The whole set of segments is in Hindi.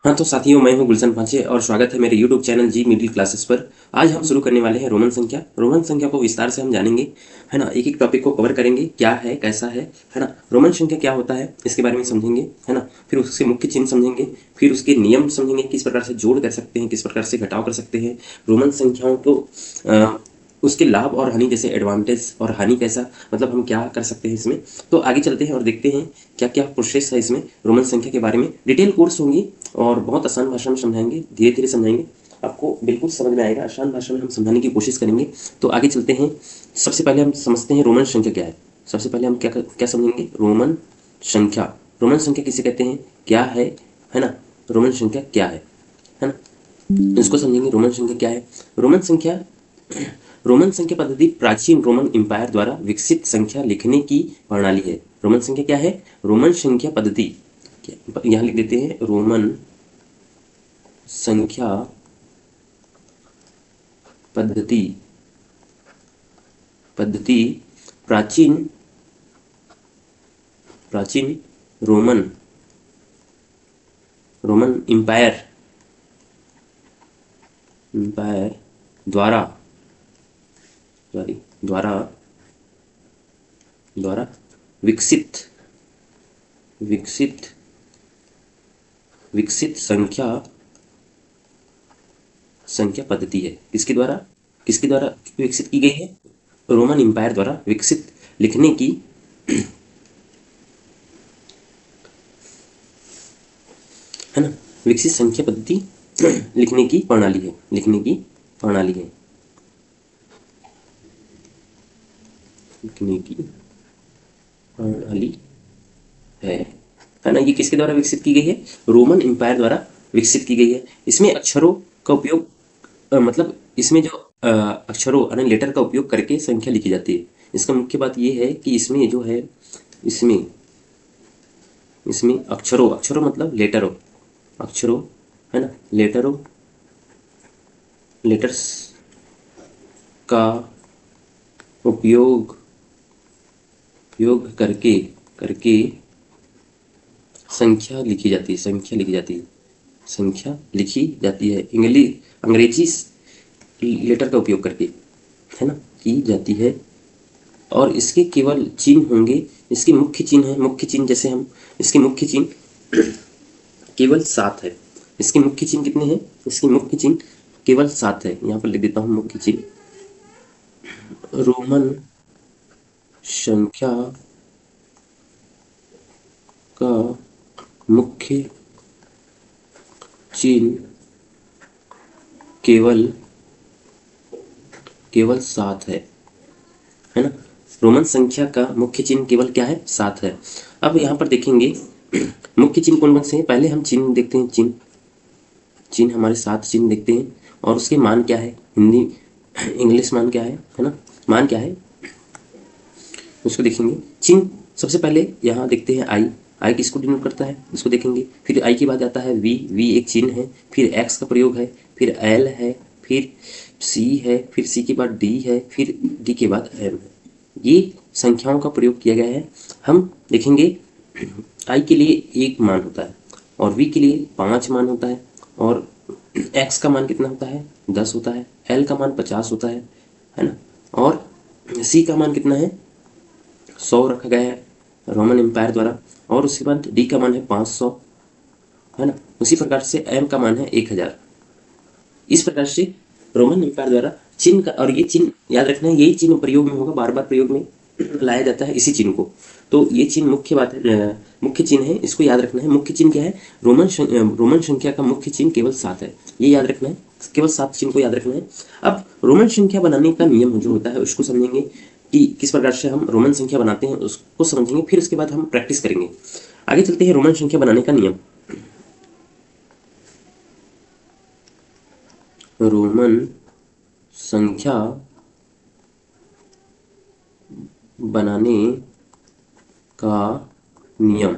हाँ तो साथियों, मैं हूँ गुलशन पांचे और स्वागत है मेरे YouTube चैनल जी मिडिल क्लासेस पर। आज हम शुरू करने वाले हैं रोमन संख्या। रोमन संख्या को विस्तार से हम जानेंगे, है ना। एक एक टॉपिक को कवर करेंगे, क्या है, कैसा है ना। रोमन संख्या क्या होता है इसके बारे में समझेंगे, है ना। फिर उसके मुख्य चिन्ह समझेंगे, फिर उसके नियम समझेंगे, किस प्रकार से जोड़ कर सकते हैं, किस प्रकार से घटाव कर सकते हैं। रोमन संख्याओं को उसके लाभ और हानि, जैसे एडवांटेज और हानि कैसा, मतलब हम क्या कर सकते हैं इसमें। तो आगे चलते हैं और देखते हैं क्या क्या प्रोसेस है इसमें रोमन संख्या के बारे में। डिटेल कोर्स होंगी और बहुत आसान भाषा में समझाएंगे, धीरे धीरे समझाएंगे, आपको बिल्कुल समझ में आएगा। आसान भाषा में हम समझाने की कोशिश करेंगे। तो आगे चलते हैं। सबसे पहले हम समझते हैं रोमन संख्या क्या है। सबसे पहले हम क्या क्या समझेंगे, रोमन संख्या। रोमन संख्या किसे कहते हैं, क्या है ना। रोमन संख्या क्या है ना। इसको समझेंगे, रोमन संख्या क्या है। रोमन संख्या पद्धति प्राचीन रोमन एम्पायर द्वारा विकसित संख्या लिखने की प्रणाली है। रोमन संख्या क्या है, रोमन संख्या पद्धति। यहाँ लिख देते हैं रोमन संख्या पद्धति। पद्धति प्राचीन प्राचीन रोमन रोमन एम्पायर एम्पायर द्वारा द्वारा द्वारा विकसित विकसित विकसित संख्या पद्धति है। किसके द्वारा विकसित की गई है, रोमन एम्पायर द्वारा विकसित लिखने की है ना, विकसित संख्या पद्धति लिखने की प्रणाली है। लिखने की प्रणाली है लिखने की प्रणाली है ना। ये किसके द्वारा विकसित की गई है, रोमन एम्पायर द्वारा विकसित की गई है। इसमें अक्षरों का उपयोग मतलब इसमें जो अक्षरों यानी लेटर का उपयोग करके संख्या लिखी जाती है। इसका मुख्य बात ये है कि इसमें जो है, इसमें इसमें अक्षरों मतलब अक्षरों है ना, लेटर्स का उपयोग करके करके संख्या लिखी जाती है। अंग्रेजी लेटर का उपयोग करके, है ना, की जाती है। और इसके केवल चिन्ह होंगे, इसके मुख्य चिन्ह जैसे हम, इसके मुख्य चिन्ह केवल 7 है। इसके मुख्य चिन्ह कितने हैं, इसके मुख्य चिन्ह केवल 7 है। यहाँ पर लिख देता हूँ मुख्य चिन्ह। रोमन संख्या का मुख्य चिन्ह केवल 7 है ना। रोमन संख्या का मुख्य चिन्ह केवल क्या है, 7 है। अब यहाँ पर देखेंगे मुख्य चिन्ह कौन कौन से हैं। पहले हम चिन्ह देखते हैं। चिन्ह हमारे 7 चिन्ह देखते हैं और उसके मान क्या है, हिंदी इंग्लिश मान क्या है ना, मान क्या है उसको देखेंगे। चिन्ह सबसे पहले यहाँ देखते हैं आई किसको डिनोट करता है, इसको देखेंगे। फिर आई के बाद आता है वी एक चिन्ह है। फिर एक्स का प्रयोग है, फिर एल है, फिर सी है, फिर सी के बाद डी है, फिर डी के बाद एम है। ये संख्याओं का प्रयोग किया गया है। हम देखेंगे आई के लिए 1 मान होता है और वी के लिए 5 मान होता है और एक्स का मान कितना होता है, 10 होता है। एल का मान 50 होता है ना। और सी का मान कितना है, 100 रखा गया है रोमन एम्पायर द्वारा। और उसके बाद डी का मान है 500, है ना। उसी प्रकार से एम का मान है 1000। इस प्रकार से रोमन एम्पायर द्वारा चिन्ह का, और ये चिन्ह याद रखना है, यही चिन्ह प्रयोग में होगा, बार बार प्रयोग में लाया जाता है इसी चिन्ह को। तो ये चिन्ह मुख्य बात है, मुख्य चिन्ह है, इसको याद रखना है। मुख्य चिन्ह क्या है, रोमन संख्या का मुख्य चिन्ह केवल 7 है, ये याद रखना है। केवल 7 चिन्ह को याद रखना है। अब रोमन संख्या बनाने का नियम जो होता है उसको समझेंगे कि किस प्रकार से हम रोमन संख्या बनाते हैं, उसको समझेंगे। फिर उसके बाद हम प्रैक्टिस करेंगे। आगे चलते हैं, रोमन संख्या बनाने का नियम। रोमन संख्या बनाने का नियम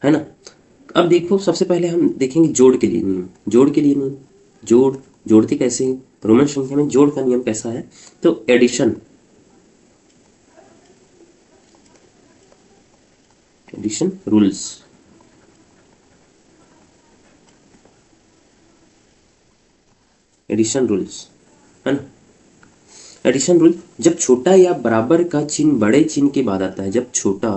है ना। अब देखो, सबसे पहले हम देखेंगे जोड़ के लिए नियम। जोड़ते कैसे हैं, रोमन संख्या में जोड़ का नियम कैसा है। तो addition addition rules. Addition rules है ना। एडिशन रूल, जब छोटा या बराबर का चिन्ह बड़े चिन्ह के बाद आता है, जब छोटा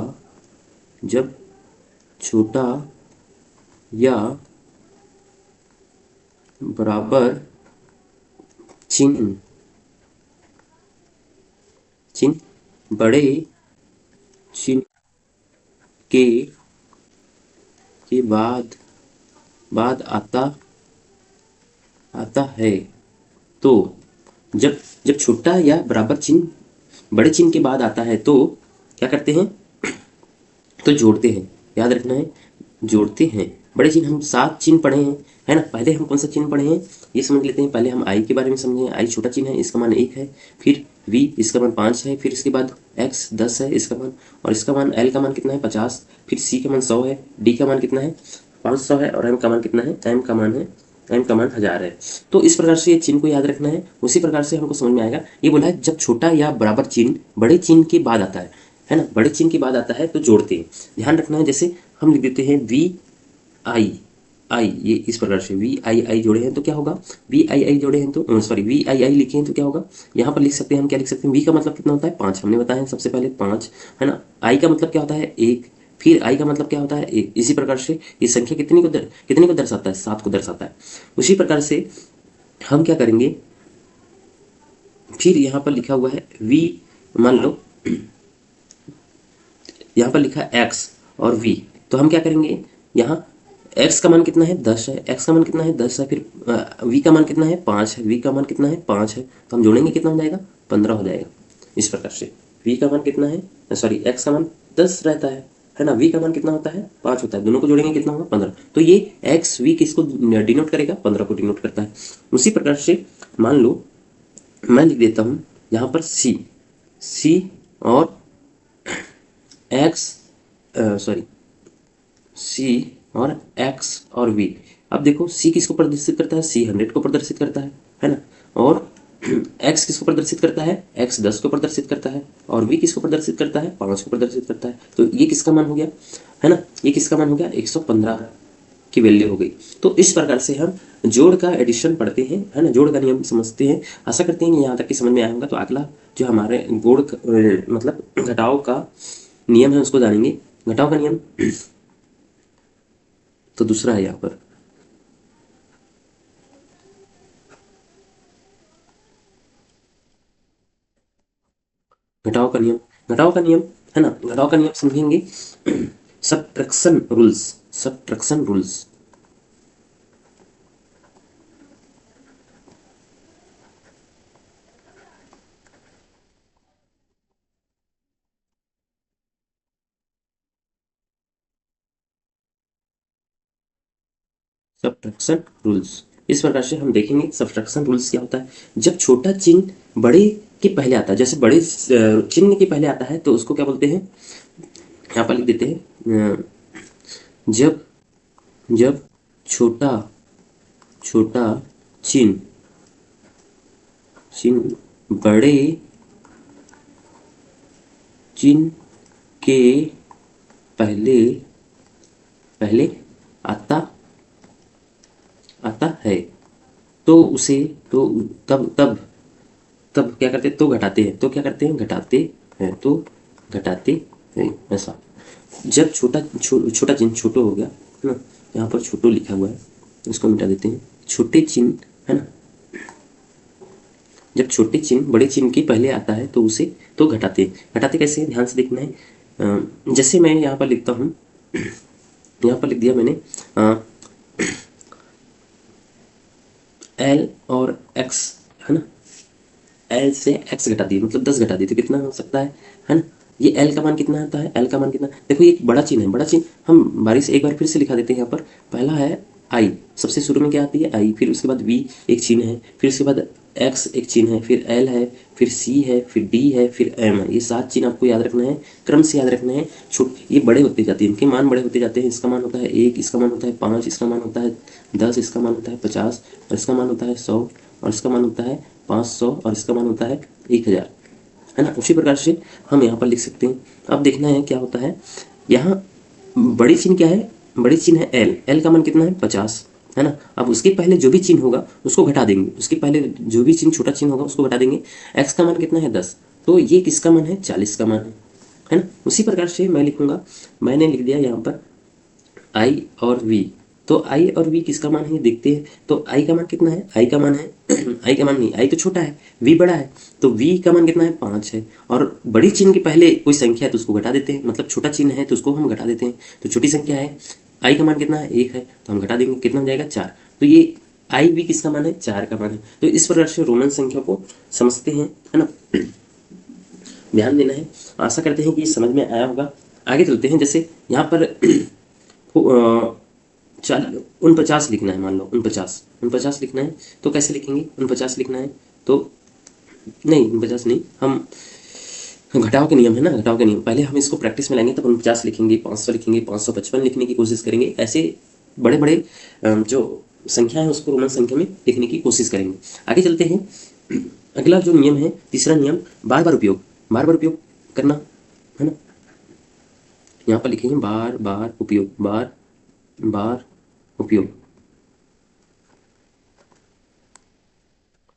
या बराबर चिन्ह बड़े चिन्ह के बाद आता है, तो जब जब छोटा या बराबर चिन्ह बड़े चिन्ह के बाद आता है तो क्या करते हैं, तो जोड़ते हैं। याद रखना है, जोड़ते हैं। बड़े चिन्ह हम 7 चिन्ह पढ़े हैं, है ना। पहले हम कौन सा चिन्ह पढ़े हैं ये समझ लेते हैं। पहले हम आई के बारे में समझें। आई छोटा चिन्ह है, इसका मान 1 है। फिर वी, इसका मान 5 है। फिर इसके बाद एक्स 10 है इसका मान, और इसका मान एल का मान कितना है 50। फिर सी का मान 100 है, डी का मान कितना है 500 है, और एम का मान कितना है, एम का मान 1000 है। तो इस प्रकार से ये चिन्ह को याद रखना है। उसी प्रकार से हमको समझ में आएगा। ये बोला है जब छोटा या बराबर चिन्ह बड़े चिन्ह के बाद आता है ना। बड़े चिन्ह के बाद आता है तो जोड़ते हैं। ध्यान रखना है, जैसे हम लिख देते हैं वी आई, ये इस प्रकार से वी आई जोड़े हैं तो क्या होगा, वी आई जोड़े हैं तो सॉरी वी आई लिखे हैं तो क्या होगा, यहाँ पर लिख सकते हैं हम, क्या लिख सकते हैं, वी का मतलब कितना होता है 5, हमने बताया सबसे पहले 5, है ना। आई का मतलब क्या होता है 1, फिर आई का मतलब क्या होता है 1। इसी प्रकार से ये संख्या कितने को दर्शाता है, 7 को दर्शाता है। उसी प्रकार से हम क्या करेंगे, फिर यहाँ पर लिखा हुआ है वी, मान लो यहाँ पर लिखा है एक्स और वी, तो हम क्या करेंगे, यहाँ x का मान कितना है 10 है, x का मान कितना है 10 है, फिर v का मान कितना है 5 है, v का मान कितना है 5 है, तो हम जोड़ेंगे कितना हो जाएगा 15 हो जाएगा। इस प्रकार से v का मान कितना है, सॉरी x का मान 10 रहता है ना, v का मान कितना होता है 5 होता है, दोनों को जोड़ेंगे कितना होगा 15। तो ये x v किसको डिनोट करेगा, 15 को डिनोट करता है। उसी प्रकार से मान लो मैं लिख देता हूँ यहाँ पर c और x, सॉरी c और x और v। अब देखो c किसको प्रदर्शित करता है, c 100 को प्रदर्शित करता है ना, और x किसको प्रदर्शित करता है, x 10 को प्रदर्शित करता है, और v किसको प्रदर्शित करता है 5 को प्रदर्शित करता है। तो ये किसका मान हो गया, है ना, ये किसका मान हो गया 115 की वैल्यू हो गई। तो इस प्रकार से हम जोड़ का एडिशन पढ़ते हैं, है ना, जोड़ का नियम समझते हैं। आशा करते हैं कि यहाँ तक की समझ में आया होगा। तो अगला जो हमारे मतलब घटाव का नियम है उसको जानेंगे। घटाव का नियम तो दूसरा है यहाँ पर, घटाव का नियम है ना। घटाव का नियम समझेंगे, subtraction rules. Subtraction rules subtraction rules इस प्रकार से हम देखेंगे। सब्ट्रैक्शन रूल्स क्या होता है, जब छोटा चिन्ह बड़े के पहले आता है, जैसे बड़े चिन्ह के पहले आता है तो उसको क्या बोलते हैं, यहाँ पर लिख देते हैं, जब छोटा चिन्ह बड़े चिन्ह के पहले आता है तो उसे तो तब क्या करते हैं, तो घटाते हैं, तो क्या करते हैं घटाते हैं, तो घटाते हैं ऐसा। जब छोटा चिन्ह छोटो हो गया है ना, यहाँ पर छोटो लिखा हुआ है, इसको मिटा देते हैं। छोटे चिन्ह है ना, जब छोटे चिन्ह बड़े चिन्ह के पहले आता है तो उसे तो घटाते कैसे, ध्यान से देखना है। जैसे मैं यहाँ पर लिखता हूँ, यहाँ पर लिख दिया मैंने एल और एक्स, है ना, एल से एक्स घटा दिए मतलब 10 घटा दिए तो कितना हो सकता है ना। ये एल का मान कितना आता है, एल का मान कितना, देखो ये एक बड़ा चिन्ह है, बड़ा चिन्ह हम बारी से एक बार फिर से लिखा देते हैं। यहाँ पर पहला है आई, सबसे शुरू में क्या आती है आई, फिर उसके बाद वी एक चिन्ह है, फिर उसके बाद एक्स एक चिन्ह है, फिर एल है, फिर सी है, फिर डी है, फिर एम है। ये 7 चिन्ह आपको याद रखना है, क्रम से याद रखना है। ये बड़े होते जाते हैं, इनके मान बड़े होते जाते हैं। इसका मान होता है 1, इसका मान होता है 5, इसका मान होता है 10, इसका मान होता है 50, और इसका मान होता है 100, और इसका मान होता है 500, और इसका मान होता है 1000, है ना। उसी प्रकार से हम यहाँ पर लिख सकते हैं। अब देखना है क्या होता है, यहाँ बड़ी चिन्ह क्या है, बड़ी चिन्ह है एल, एल का मान कितना है 50, है ना। अब उसके पहले जो भी चिन्ह होगा उसको घटा देंगे, उसके पहले जो भी चिन्ह छोटा चिन्ह होगा उसको घटा देंगे। एक्स का मान कितना है 10, तो ये किसका मान है 40 का मान है ना। उसी प्रकार से मैं लिखूंगा, मैंने लिख दिया यहाँ पर आई और वी, तो आई और वी किसका मान है ये देखते हैं। तो आई का मान कितना है, आई का मान है आई का मान नहीं, आई तो छोटा है, वी बड़ा है, तो वी का मान कितना है 5 है। और बड़ी चिन्ह के पहले कोई संख्या है तो उसको घटा देते हैं, मतलब छोटा चिन्ह है तो उसको हम घटा देते हैं। तो छोटी संख्या है, आई का मान कितना है 1 है, तो हम घटा देंगे, कितना हो जाएगा 4। तो ये आई वी किसका मान है 4 का मान है। तो इस प्रकार से रोमन संख्या को समझते हैं, है ना। ध्यान देना है। आशा करते हैं कि समझ में आया होगा। आगे चलते हैं, जैसे यहाँ पर 49 लिखना है, मान लो 49 लिखना है, तो कैसे लिखेंगे, 49 लिखना है तो नहीं 49 नहीं, हम घटाव के नियम है ना, घटाव के नियम, पहले हम इसको प्रैक्टिस में लाएंगे तब 49 लिखेंगे, 500 लिखेंगे, 555 लिखने की कोशिश करेंगे। ऐसे बड़े बड़े जो संख्या है उसको रोमन संख्या में लिखने की कोशिश करेंगे। आगे चलते हैं। अगला जो नियम है, तीसरा नियम, बार बार उपयोग, बार बार उपयोग करना, है ना। यहाँ पर लिखेंगे बार बार उपयोग, बार बार उपयोग,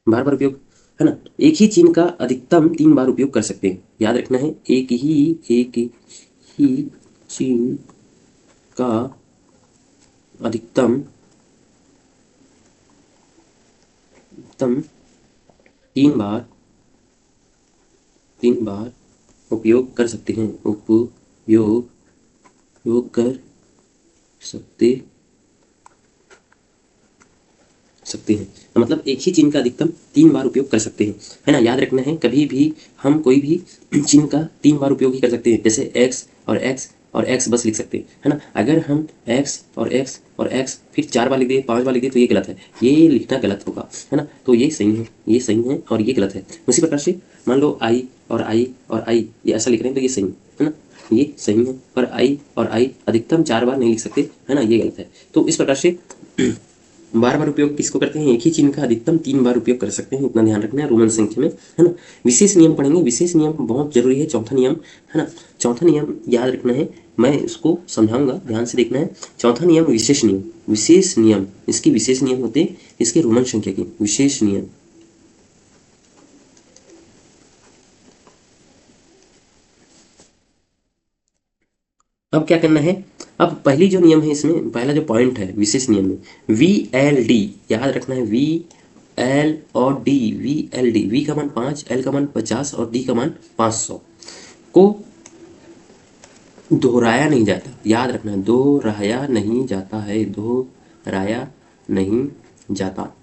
बार बार उपयोग, है ना। एक ही चिन्ह का अधिकतम 3 बार उपयोग कर सकते हैं, याद रखना है। एक ही चिन्ह का अधिकतम 3 बार उपयोग कर सकते हैं, उपयोग कर सकते हैं, मतलब एक ही चिन्ह का अधिकतम 3 बार उपयोग कर सकते हैं, है ना। याद रखना है, कभी भी हम कोई भी चिन्ह का 3 बार उपयोग ही कर सकते हैं। जैसे एक्स और एक्स और एक्स बस लिख सकते हैं, है ना। अगर हम एक्स और एक्स और एक्स फिर 4 बार लिख दिए, 5 बार लिख दिए, तो ये गलत है, ये लिखना गलत होगा, है ना। तो ये सही है, ये सही है और ये गलत है। उसी प्रकार से मान लो आई और आई और आई, ये ऐसा लिख रहे हैं तो ये सही है ना, ये सही है। पर आई और आई अधिकतम 4 बार नहीं लिख सकते, है ना, ये गलत है। तो इस प्रकार से बार बार उपयोग किसको करते हैं, एक ही चिन्ह का अधिकतम 3 बार उपयोग कर सकते हैं, इतना ध्यान रखना है रोमन संख्या में, है ना। विशेष नियम पढ़ेंगे, विशेष नियम बहुत जरूरी है, चौथा नियम, है ना। चौथा नियम याद रखना है, मैं इसको समझाऊंगा, ध्यान से देखना है। चौथा नियम विशेष नियम, विशेष नियम, इसके विशेष नियम होते हैं, इसके रोमन संख्या के विशेष नियम। अब क्या करना है, अब पहली जो नियम है इसमें, पहला जो पॉइंट है विशेष नियम में, वी एल डी, याद रखना है, वी एल और D, V L D, V का मान 5, एल का मान 50 और डी का मान 500 को दोहराया नहीं जाता, याद रखना है, दोहराया नहीं जाता है, दोहराया नहीं जाता,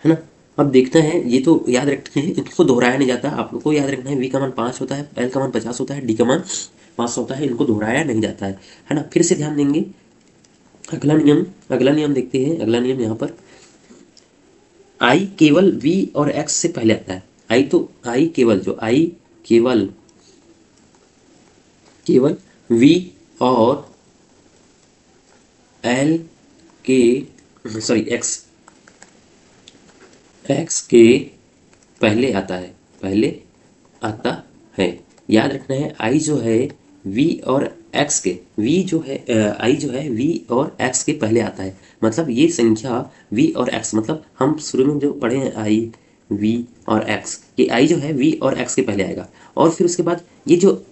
है ना। अब देखते हैं, ये तो याद रखते हैं, इनको दोहराया नहीं जाता, आप लोग को याद रखना है, वी का मान 5 होता है, एल का मान 50 होता है, डी का मान 500 होता है, इनको दोहराया नहीं जाता है ना। फिर से ध्यान देंगे, अगला नियम, अगला नियम देखते हैं। अगला नियम यहाँ पर, आई केवल वी और एक्स से पहले आता है। आई तो आई केवल, जो आई केवल केवल वी और एल के, सॉरी एक्स, एक्स के पहले आता है, पहले आता है। याद रखना है, आई जो है वी और एक्स के, वी जो है आई जो है वी और एक्स के पहले आता है, मतलब ये संख्या वी और एक्स, मतलब हम शुरू में जो पढ़े हैं आई वी और एक्स, ये आई जो है वी और एक्स के पहले आएगा। और फिर उसके बाद ये जो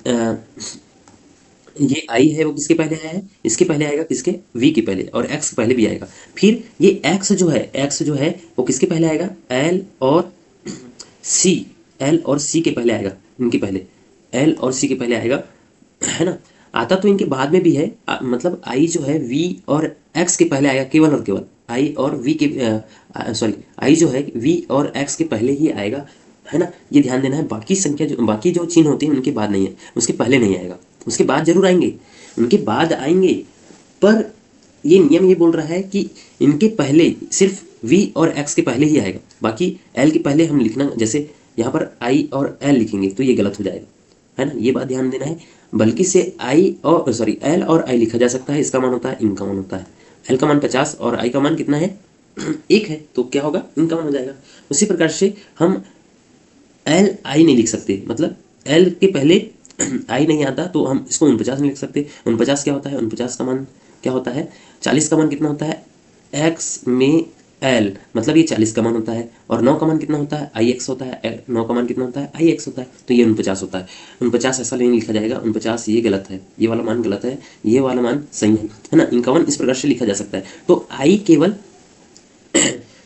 ये आई है वो किसके पहले है, इसके पहले आएगा, किसके, वी के पहले, और एक्स के पहले भी आएगा। फिर ये एक्स जो है, एक्स जो है वो किसके पहले आएगा, एल और सी, एल और सी के पहले आएगा, इनके पहले एल और सी के पहले आएगा, है ना। आता तो इनके बाद में भी है, मतलब आई जो है वी और एक्स के पहले आएगा, केवल और केवल आई और वी के, सॉरी आई जो है वी और एक्स के पहले ही आएगा, है ना। ये ध्यान देना है, बाकी संख्या जो, बाकी जो चिन्ह होते हैं उनके बाद नहीं है, उसके पहले नहीं आएगा, उसके बाद जरूर आएंगे, उनके बाद आएंगे, पर ये नियम ये बोल रहा है कि इनके पहले सिर्फ वी और एक्स के पहले ही आएगा, बाकी एल के पहले हम लिखना, जैसे यहाँ पर आई और एल लिखेंगे तो ये गलत हो जाएगा, है ना, ये बात ध्यान देना है। बल्कि से आई और सॉरी एल और आई लिखा जा सकता है, इसका मान होता है, इनका मान होता है, एल का मान 50 और आई का मान कितना है 1 है, तो क्या होगा, इनका मान हो जाएगा। उसी प्रकार से हम एल आई नहीं लिख सकते, मतलब एल के पहले आई नहीं आता तो हम इसको 49 नहीं लिख सकते। 49 क्या होता है, 49 का मान क्या होता है, 40 का मान कितना होता है, एक्स में एल, मतलब ये 40 का मान होता है। और 9 का मान कितना होता है, आई एक्स होता है। 9 का मान कितना होता है, आई एक्स होता है। तो ये 49 होता है। 49 ऐसा नहीं लिखा जाएगा, 49 ये गलत है, ये वाला मान गलत है, ये वाला मान सही है ना। 51 इस प्रकार से लिखा जा सकता है। तो आई केवल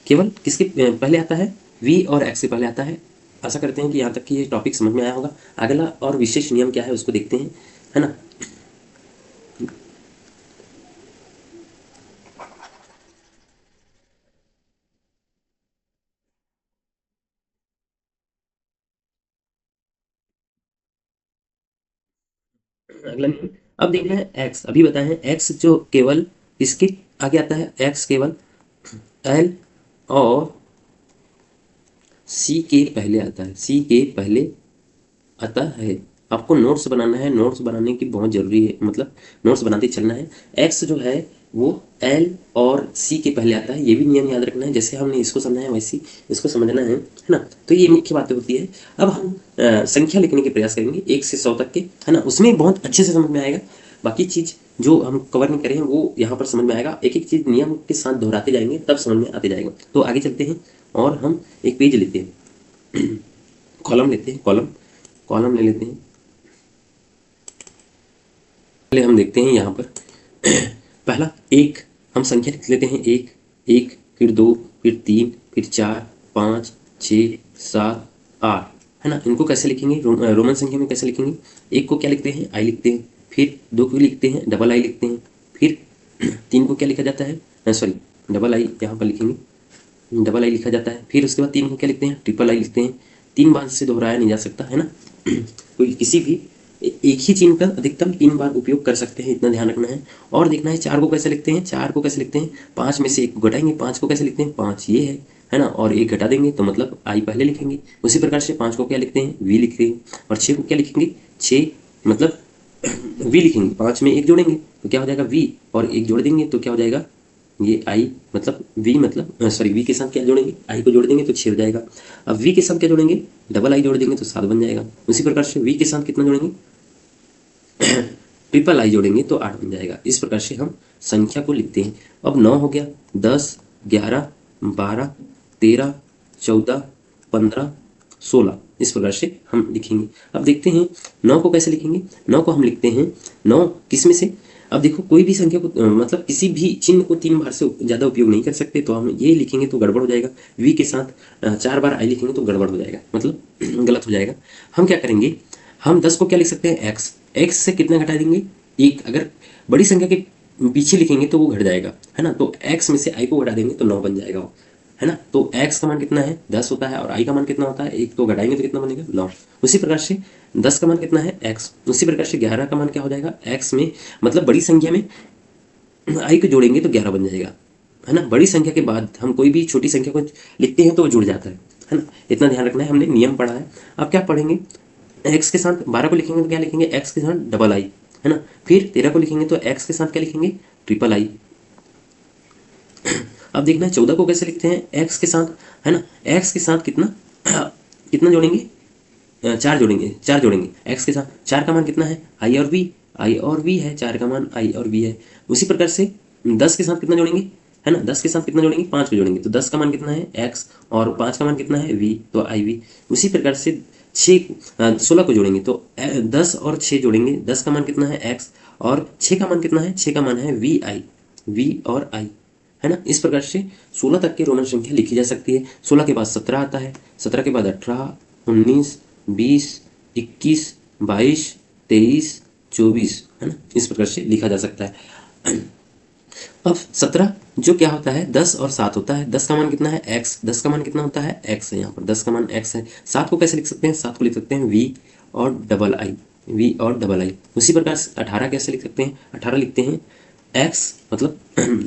केवल किसके पहले आता है, वी और एक्स से पहले आता है। आशा करते हैं कि यहाँ तक कि ये टॉपिक समझ में आया होगा। अगला और विशेष नियम क्या है उसको देखते हैं, है ना। अगला नियम अब देखना है एक्स, अभी बताए हैं एक्स जो केवल इसके आगे आता है, एक्स केवल एल और सी के पहले आता है, सी के पहले आता है। आपको नोट्स बनाना है, नोट्स बनाने की बहुत जरूरी है, मतलब नोट्स बनाते चलना है। एक्स जो है वो एल और सी के पहले आता है, ये भी नियम याद रखना है। जैसे हमने इसको समझा है वैसे ही इसको समझना है ना। तो ये मुख्य बातें होती है। अब हम संख्या लिखने के प्रयास करेंगे 1 से 100 तक के, है ना। उसमें बहुत अच्छे से समझ में आएगा। बाकी चीज जो हम कवर नहीं करें वो यहाँ पर समझ में आएगा। एक एक चीज नियम के साथ दोहराते जाएंगे तब समझ में आते जाएगा। तो आगे चलते हैं और हम एक पेज लेते हैं, कॉलम लेते हैं, कॉलम कॉलम ले लेते हैं। पहले हम देखते हैं यहाँ पर पहला एक, हम संख्या लिख लेते हैं। एक, एक, फिर दो, फिर तीन, फिर चार, पाँच, छः, सात, आठ, है ना। इनको कैसे लिखेंगे, रोमन संख्या में कैसे लिखेंगे। एक को क्या लिखते हैं, आई लिखते हैं। फिर दो को लिखते हैं, डबल आई लिखते हैं। फिर तीन को क्या लिखा जाता है, सॉरी डबल आई यहाँ पर लिखेंगे, डबल आई लिखा जाता है। फिर उसके बाद तीन को क्या लिखते हैं, ट्रिपल आई लिखते हैं। तीन बार से दोहराया नहीं जा सकता, है ना। कोई किसी भी एक ही चिन्ह का अधिकतम 3 बार उपयोग कर सकते हैं, इतना ध्यान रखना है। और देखना है चार को कैसे लिखते हैं, चार को कैसे लिखते हैं, पाँच में से एक को घटाएंगे, पाँच को कैसे लिखते हैं, पाँच ये है ना, और एक घटा देंगे तो मतलब आई पहले लिखेंगे। उसी प्रकार से पाँच को क्या लिखते हैं, वी लिखते हैं। और छः को क्या लिखेंगे, छः मतलब वी लिखेंगे, पाँच में एक जोड़ेंगे तो क्या हो जाएगा वी, और एक जोड़ देंगे तो क्या हो जाएगा ये आई, मतलब वी, मतलब सॉरी वी के साथ क्या जोड़ेंगे, आई को जोड़ देंगे तो 6 हो जाएगा। अब वी के साथ क्या जोड़ेंगे, डबल आई जोड़ देंगे तो 7 बन जाएगा। उसी प्रकार से वी के साथ कितना जोड़ेंगे, ट्रिपल आई जोड़ेंगे तो 8 बन जाएगा। इस प्रकार से हम संख्या को लिखते हैं। अब 9 हो गया, 10, 11, 12, 13, 14, 15, 16, इस प्रकार से हम लिखेंगे। अब देखते हैं 9 को कैसे लिखेंगे। 9 को हम लिखते हैं, 9 किसमें से, अब देखो कोई भी संख्या को मतलब किसी भी चिन्ह को 3 बार से ज़्यादा उपयोग नहीं कर सकते, तो हम ये लिखेंगे तो गड़बड़ हो जाएगा। वी के साथ 4 बार आई लिखेंगे तो गड़बड़ हो जाएगा, मतलब गलत हो जाएगा। हम क्या करेंगे, हम 10 को क्या लिख सकते हैं, एक्स, एक्स से कितना घटा देंगे, एक। अगर बड़ी संख्या के पीछे लिखेंगे तो वो घट जाएगा, है ना। तो एक्स में से आई को घटा देंगे तो 9 बन जाएगा वो, है ना। तो एक्स का मान कितना है, 10 होता है, और आई का मान कितना होता है, एक। तो घटाएंगे तो कितना बनेगा, 9। उसी प्रकार से 10 का मान कितना है, एक्स। उसी प्रकार से 11 का मान क्या हो जाएगा, एक्स में मतलब बड़ी संख्या में आई को जोड़ेंगे तो 11 बन जाएगा, है ना। बड़ी संख्या के बाद हम कोई भी छोटी संख्या को लिखते हैं तो वो जुड़ जाता है ना। इतना ध्यान रखना है, हमने नियम पढ़ा है। अब क्या पढ़ेंगे, एक्स के साथ 12 को लिखेंगे तो क्या लिखेंगे, एक्स के साथ डबल आई, है ना। फिर 13 को लिखेंगे तो एक्स के साथ क्या लिखेंगे, ट्रिपल आई। अब देखना है 14 को कैसे लिखते हैं, एक्स के साथ, है ना। एक्स के साथ कितना कितना जोड़ेंगे, चार जोड़ेंगे, चार जोड़ेंगे एक्स के साथ। चार का मान कितना है, आई और वी, आई और वी है, चार का मान आई और वी है। उसी प्रकार से 10 के साथ कितना जोड़ेंगे, है ना। 10 के साथ कितना जोड़ेंगे, 5 को जोड़ेंगे तो 10 का मान कितना है, एक्स, और 5 का मान कितना है, वी, तो आई वी। उसी प्रकार से 16 को जोड़ेंगे तो 10 और 6 जोड़ेंगे, 10 का मान कितना है, एक्स, और 6 का मान कितना है, 6 का मान है वी आई, वी और आई, है ना। इस प्रकार से 16 तक की रोमन संख्या लिखी जा सकती है। 16 के बाद 17 आता है, 17 के बाद 18, 19, 20, 21, 22, 23, 24, है ना। इस प्रकार से लिखा जा सकता है। अब 17 जो क्या होता है, 10 और 7 होता है। 10 का मान कितना है, एक्स, 10 का मान कितना होता है, एक्स है, यहाँ पर 10 का मान एक्स है। 7 को कैसे लिख सकते हैं, 7 को लिख सकते हैं वी और डबल आई, वी और डबल आई। उसी प्रकार 18 कैसे लिख सकते हैं, 18 लिखते हैं एक्स, मतलब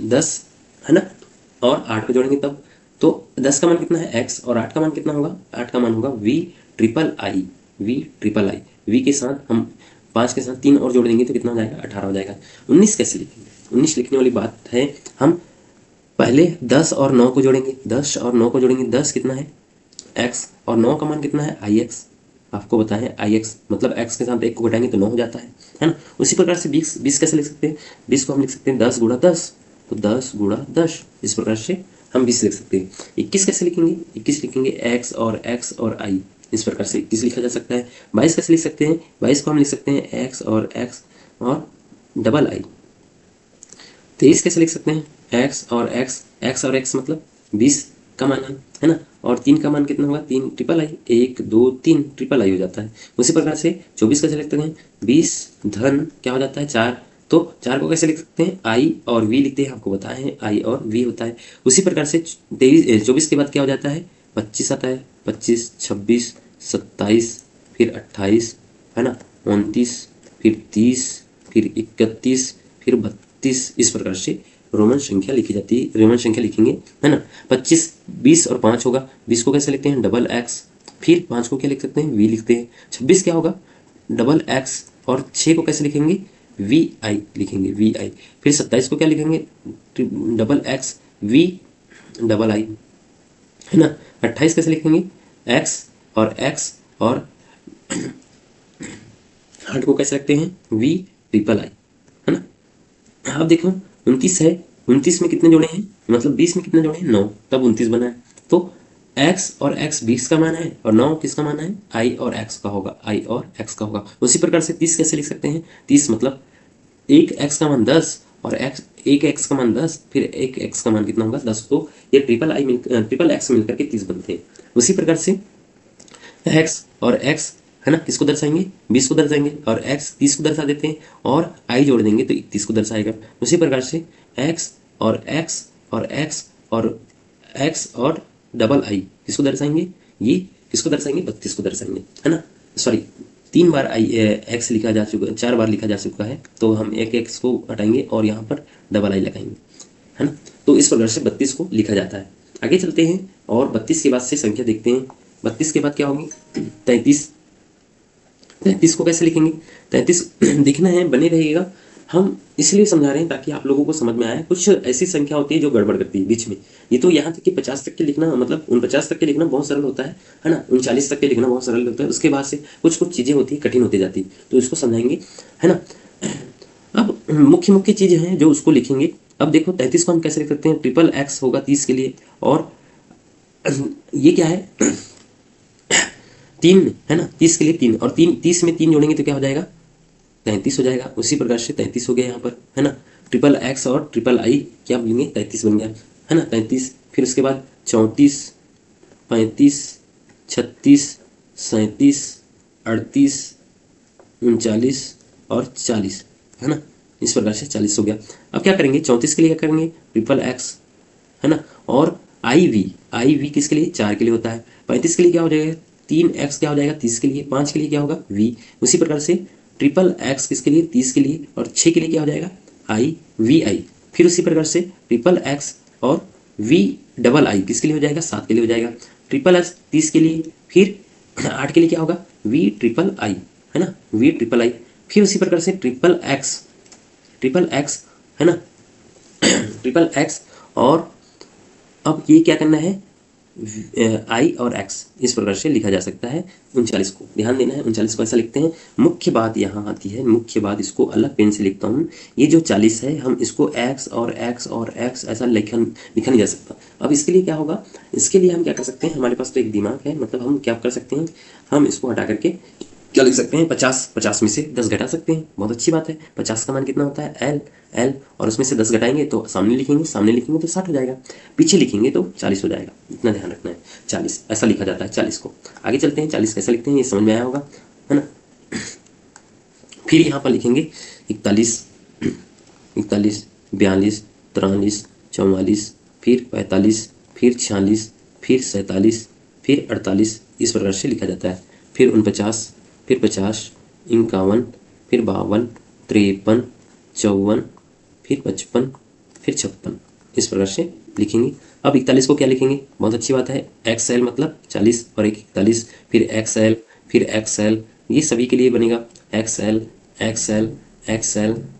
10, है ना, और 8 को जोड़ेंगे तब। तो 10 का मान कितना है, एक्स, और 8 का मान कितना होगा, 8 का मान होगा V triple I, V triple I. V के साथ हम 5 के साथ 3 और जोड़ देंगे तो कितना हो जाएगा, 18 हो जाएगा। 19 कैसे लिखेंगे, 19 लिखने वाली बात है, हम पहले 10 और 9 को जोड़ेंगे, 10 और 9 को जोड़ेंगे, 10 कितना है, एक्स, और 9 का मान कितना है, आई एक्स, आपको बताएं आई एक्स मतलब एक्स के साथ एक को घटाएंगे तो 9 हो जाता है ना। उसी प्रकार से 20 कैसे लिख सकते हैं, 20 को हम लिख सकते हैं 10 गुणा 10, तो 10 गुणा 10, इस प्रकार से हम 20 लिख सकते हैं। 21 कैसे लिखेंगे, 21 लिखेंगे एक्स और आई, इस प्रकार से 21 लिखा जा सकता है। 22 कैसे लिख सकते हैं, 22 को हम लिख सकते हैं एक्स और डबल आई। 23 कैसे लिख सकते हैं, एक्स और एक्स मतलब 20 का मान है ना, और 3 का मान कितना होगा, 3 ट्रिपल आई, 1 2 3 ट्रिपल आई हो जाता है। उसी प्रकार से 24 कैसे लिखते हैं, 20 धन क्या हो जाता है 4, तो 4 को कैसे लिख सकते हैं, आई और वी लिखते हैं, आपको बताया है आई और वी होता है। उसी प्रकार से 24 के बाद क्या हो जाता है, 25 आता है, 25 26 27 फिर 28 है ना, 29 फिर 30 फिर 31 फिर 32, इस प्रकार से रोमन संख्या लिखी जाती है, रोमन संख्या लिखेंगे है ना। 25 20 और 5 होगा, 20 को कैसे लिखते हैं डबल एक्स, फिर 5 को क्या लिख सकते हैं वी लिखते हैं। 26 क्या होगा डबल एक्स, और 6 को कैसे लिखेंगे वी आई लिखेंगे, वी आई। फिर 27 को क्या लिखेंगे double X V double I है ना। 28 कैसे लिखेंगे एक्स और 8 को कैसे लिखते हैं वी ट्रिपल आई है ना। अब देखो 29 है, 29 में कितने जोड़े हैं, मतलब 20 में कितने जोड़े हैं 9, तब 29 बना है। तो x और x 20 का मान है और 9 किसका मान है, i और x का होगा, i और x का होगा। उसी प्रकार से 30 कैसे लिख सकते हैं, 30 मतलब एक x का मान 10 और एक x का मान 10 फिर एक x का मान कितना होगा 10, तो ये ट्रिपल x मिलकर के 30 बनते हैं। उसी प्रकार से x और x है ना, किसको दर्शाएंगे 20 को दर्शाएंगे, और x 30 को दर्शा देते हैं और i जोड़ देंगे तो 31 को दर्शाएगा। उसी प्रकार से x और x और डबल i किसको दर्शाएंगे, ये किसको दर्शाएंगे 32 को दर्शाएंगे है ना। सॉरी 3 बार x लिखा जा चुका, 4 बार लिखा जा चुका है, तो हम एक x को हटाएंगे और यहाँ पर डबल i लगाएंगे है ना। तो इस प्रकार से 32 को लिखा जाता है। आगे चलते हैं और 32 के बाद से संख्या देखते हैं। 32 के बाद क्या होगी 33, 33 को कैसे लिखेंगे, 33 दिखना है बने रहेगा, हम इसलिए समझा रहे हैं ताकि आप लोगों को समझ में आए। कुछ ऐसी संख्या होती है जो गड़बड़ करती है बीच में, ये तो यहाँ तक कि 50 तक के लिखना, मतलब 49 तक के लिखना बहुत सरल होता है ना, 39 तक के लिखना बहुत सरल होता है, उसके बाद से कुछ चीज़ें होती है कठिन होती जाती है, तो इसको समझाएंगे है ना। अब मुख्य चीज़ हैं जो उसको लिखेंगे। अब देखो 33 को हम कैसे लिख सकते हैं, ट्रिपल एक्स होगा 30 के लिए, और ये क्या है 3 है ना, 30 के लिए 3, और 30 में 3 जोड़ेंगे तो क्या हो जाएगा 33 हो जाएगा। उसी प्रकार से 33 हो गया यहाँ पर है ना। ट्रिपल एक्स और ट्रिपल आई क्या बनेंगे 33 बन गया है ना, 33। फिर उसके बाद 34 35 36 37 38 39 और 40 है ना, इस प्रकार से 40 हो गया। अब क्या करेंगे 34 के लिए क्या करेंगे ट्रिपल एक्स है ना, और आई वी किसके लिए 4 के लिए होता है। 35 के लिए क्या हो जाएगा 3x क्या हो जाएगा 30 के लिए, 5 के लिए क्या होगा v। उसी प्रकार से ट्रिपल एक्स किसके लिए 30 के लिए, और 6 के लिए क्या हो जाएगा आई वी आई। फिर उसी प्रकार से ट्रिपल एक्स और वी डबल आई किसके लिए हो जाएगा 7 के लिए हो जाएगा। ट्रिपल एक्स 30 के लिए, फिर 8 के लिए क्या होगा वी ट्रिपल आई है ना, वी ट्रिपल आई। फिर उसी प्रकार से ट्रिपल एक्स है ना, ट्रिपल एक्स, और अब ये क्या करना है आई और एक्स, इस प्रकार से लिखा जा सकता है। 39 को ध्यान देना है, 39 को ऐसा लिखते हैं। मुख्य बात यहाँ आती है, मुख्य बात इसको अलग पेन से लिखता हूँ। ये जो 40 है हम इसको एक्स और एक्स ऐसा लिखा नहीं जा सकता। अब इसके लिए क्या होगा, इसके लिए हम क्या कर सकते हैं, हमारे पास तो एक दिमाग है, मतलब हम क्या कर सकते हैं, हम इसको हटा करके क्या लिख सकते हैं 50 में से 10 घटा सकते हैं, बहुत अच्छी बात है। 50 का मान कितना होता है एल, और उसमें से 10 घटाएंगे तो सामने लिखेंगे तो 60 हो जाएगा, पीछे लिखेंगे तो 40 हो जाएगा, इतना ध्यान रखना है। 40 ऐसा लिखा जाता है 40 को। आगे चलते हैं, 40 कैसे लिखते हैं ये समझ में आया होगा है ना। फिर यहाँ पर लिखेंगे 41 42 43 44 फिर 45 फिर 46 फिर 47 फिर 48, इस प्रकार से लिखा जाता है। फिर 49 फिर 50 51 फिर 52 53 54 फिर 55 फिर 56, इस प्रकार से लिखेंगे। अब 41 को क्या लिखेंगे, बहुत अच्छी बात है, XL मतलब 40 और 41, फिर XL ये सभी के लिए बनेगा XL,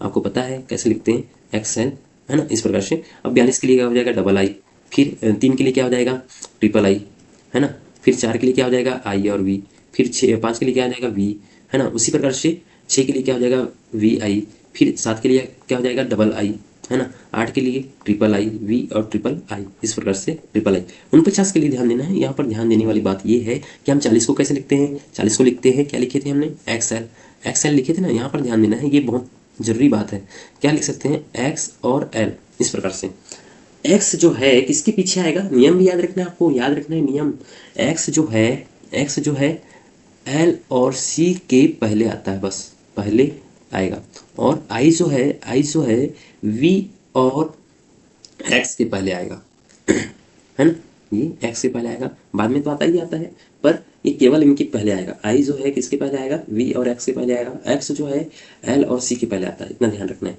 आपको पता है कैसे लिखते हैं XL है ना, इस प्रकार से। अब 42 के लिए क्या हो जाएगा डबल आई, फिर 3 के लिए क्या हो जाएगा ट्रिपल आई है ना, फिर 4 के लिए क्या हो जाएगा आई और V, फिर 5 के लिए क्या आ जाएगा वी, है ना। उसी प्रकार से 6 के लिए क्या हो जाएगा वी आई, फिर 7 के लिए क्या हो जाएगा डबल आई, है ना। 8 के लिए ट्रिपल आई, वी और ट्रिपल आई, इस प्रकार से ट्रिपल आई। 49 के लिए ध्यान देना है। यहाँ पर ध्यान देने वाली बात ये है कि हम 40 को कैसे लिखते हैं। 40 को लिखते हैं, क्या लिखे थे हमने, एक्सएल, एक्सएल लिखे थे ना। यहाँ पर ध्यान देना है, ये बहुत जरूरी बात है। क्या लिख सकते हैं, एक्स और एल, इस प्रकार से। एक्स जो है किसके पीछे आएगा, नियम भी याद रखना है आपको, याद रखना है नियम। एक्स जो है, एक्स जो है एल और सी के पहले आता है, बस पहले आएगा। और आई जो है, आई जो है वी और एक्स के पहले आएगा, है ना। ये एक्स के पहले आएगा, बाद में तो आता ही आता है, पर ये केवल इनके पहले आएगा। आई जो है किसके पहले आएगा, वी और एक्स के पहले आएगा। एक्स जो है एल और सी के पहले आता है, इतना ध्यान रखना है।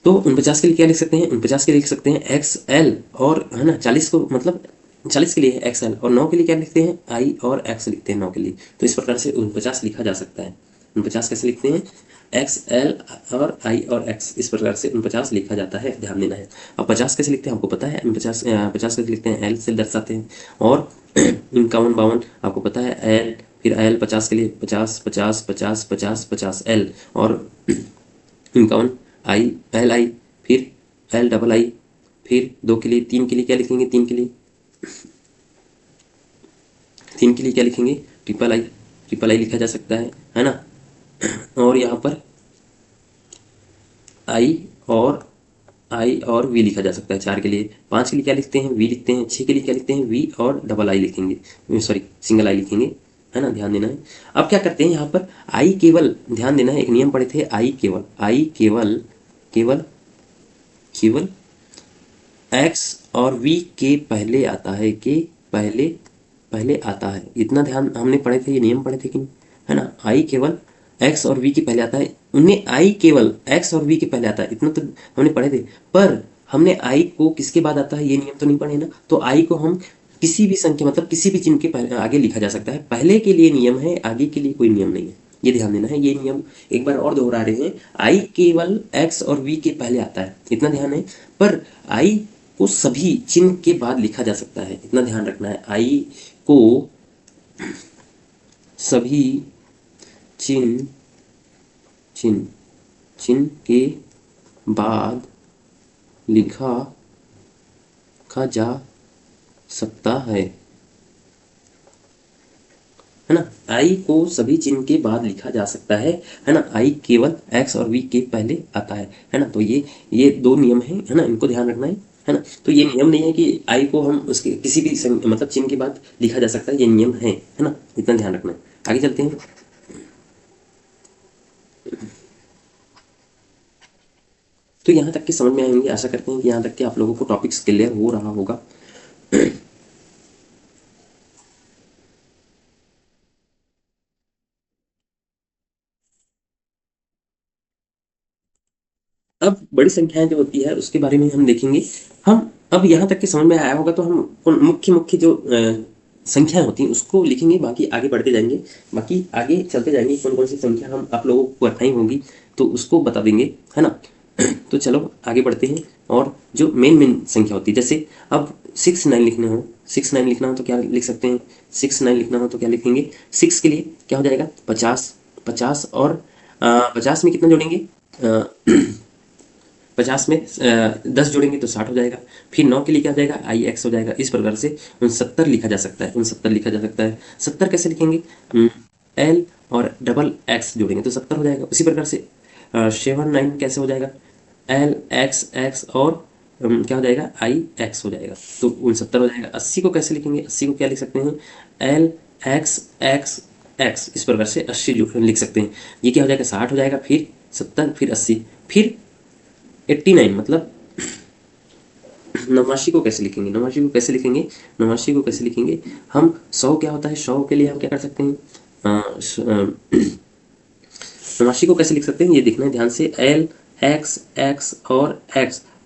तो 49 के लिए क्या लिख सकते हैं, 49 के लिए लिख सकते हैं एक्स एल और, है ना, 40 को मतलब 40 के लिए एक्स एल, और 9 के लिए क्या लिखते हैं, आई और एक्स लिखते हैं 9 के लिए। तो इस प्रकार से 49 लिखा जा सकता है। 49 कैसे लिखते हैं, एक्स एल और आई और एक्स, इस प्रकार से 49 लिखा जाता है, ध्यान देना है। अब 50 कैसे लिखते हैं आपको पता है, 50 कैसे लिखते हैं, एल से दर्शाते हैं। और 51 52 आपको पता है, एल फिर एल 50 के लिए 50 50 50 50 50 एल, और 51 आई एल आई, फिर एल डबल आई, फिर 2 के लिए, 3 के लिए क्या लिखेंगे, 3 के लिए, 3 के लिए क्या लिखेंगे, ट्रिपल आई, ट्रिपल आई लिखा जा सकता है ना। और यहाँ पर आई और वी लिखा जा सकता है 4 के लिए। 5 के लिए क्या लिखते हैं, वी लिखते हैं। 6 के लिए क्या लिखते हैं, वी और डबल आई लिखेंगे, सॉरी सिंगल आई लिखेंगे, है ना, ध्यान देना है। अब क्या करते हैं यहाँ पर, आई केवल, ध्यान देना है, एक नियम पढ़े थे, आई केवल, आई केवल केवल केवल एक्स और वी के पहले आता है, के पहले पहले आता है, इतना ध्यान हमने पढ़े थे, ये नियम पढ़े थे कि नहीं, है ना। आई केवल एक्स और वी के पहले आता है, उनमें आई केवल एक्स और वी के पहले आता है, इतना तो हमने पढ़े थे। पर हमने आई को किसके बाद आता है, ये नियम तो नहीं पढ़े ना। तो आई को हम किसी भी संख्या, मतलब किसी भी चिन्ह के पहले आगे लिखा जा सकता है, पहले के लिए नियम है, आगे के लिए कोई नियम नहीं है, ये ध्यान देना है। ये नियम एक बार और दोहरा रहे हैं, आई केवल एक्स और वी के पहले आता है, इतना ध्यान है। पर आई को सभी चिन्ह के बाद लिखा जा सकता है, इतना ध्यान रखना है। आई को सभी चिन्ह चिन्ह चिन्ह के बाद लिखा जा सकता है ना। आई को सभी चिन्ह के बाद लिखा जा सकता है ना। आई केवल एक्स और वी के पहले आता है ना। तो ये 2 नियम है ना, इनको ध्यान रखना है ना। तो ये नियम नहीं है कि आई को हम उसके किसी भी मतलब चिन्ह के बाद लिखा जा सकता है, ये नियम है ना, इतना ध्यान रखना है। आगे चलते हैं। तो यहाँ तक के समझ में आएंगे, आशा करते हैं कि यहाँ तक के आप लोगों को टॉपिक्स क्लियर हो रहा होगा। अब बड़ी संख्याएं जो होती है उसके बारे में हम देखेंगे। हम अब यहाँ तक के समझ में आया होगा, तो हम मुख्य मुख्य जो संख्याएं होती हैं उसको लिखेंगे, बाकी आगे बढ़ते जाएंगे, बाकी आगे चलते जाएंगे, कौन कौन सी संख्या हम आप लोगों को बताई होंगी तो उसको बता देंगे, है ना। तो चलो आगे बढ़ते हैं। और जो मेन संख्या होती है, जैसे अब 6 9 लिखना हो, 6 9 लिखना हो तो क्या लिख सकते हैं, 6 9 लिखना हो तो क्या लिखेंगे, 6 के लिए क्या हो जाएगा 50 50, और 50 में कितना जोड़ेंगे, 50 में 10 जोड़ेंगे तो 60 हो जाएगा। फिर 9 के लिए क्या हो जाएगा, आई एक्स हो जाएगा। इस प्रकार से 69 लिखा जा सकता है, 69 लिखा जा सकता है। 70 कैसे लिखेंगे, एल और डबल एक्स जोड़ेंगे तो 70 हो जाएगा। उसी प्रकार से 7 9 कैसे हो जाएगा, एल एक्स एक्स और क्या हो जाएगा, आई एक्स हो जाएगा, तो 69 हो जाएगा। 80 को कैसे लिखेंगे, 80 को क्या लिख सकते हैं, एल एक्स एक्स एक्स, इस प्रकार से 80 जो लिख सकते हैं। ये क्या हो जाएगा, 60 हो जाएगा, फिर 70, फिर 80, फिर 89, मतलब 89 को कैसे लिखेंगे, 89 को कैसे लिखेंगे, 89 को कैसे लिखेंगे हम, 100 क्या होता है, 100 के लिए हम क्या कर सकते हैं, 89 को कैसे लिख सकते हैं, ये देखना है ध्यान से, एल एक्स एक्स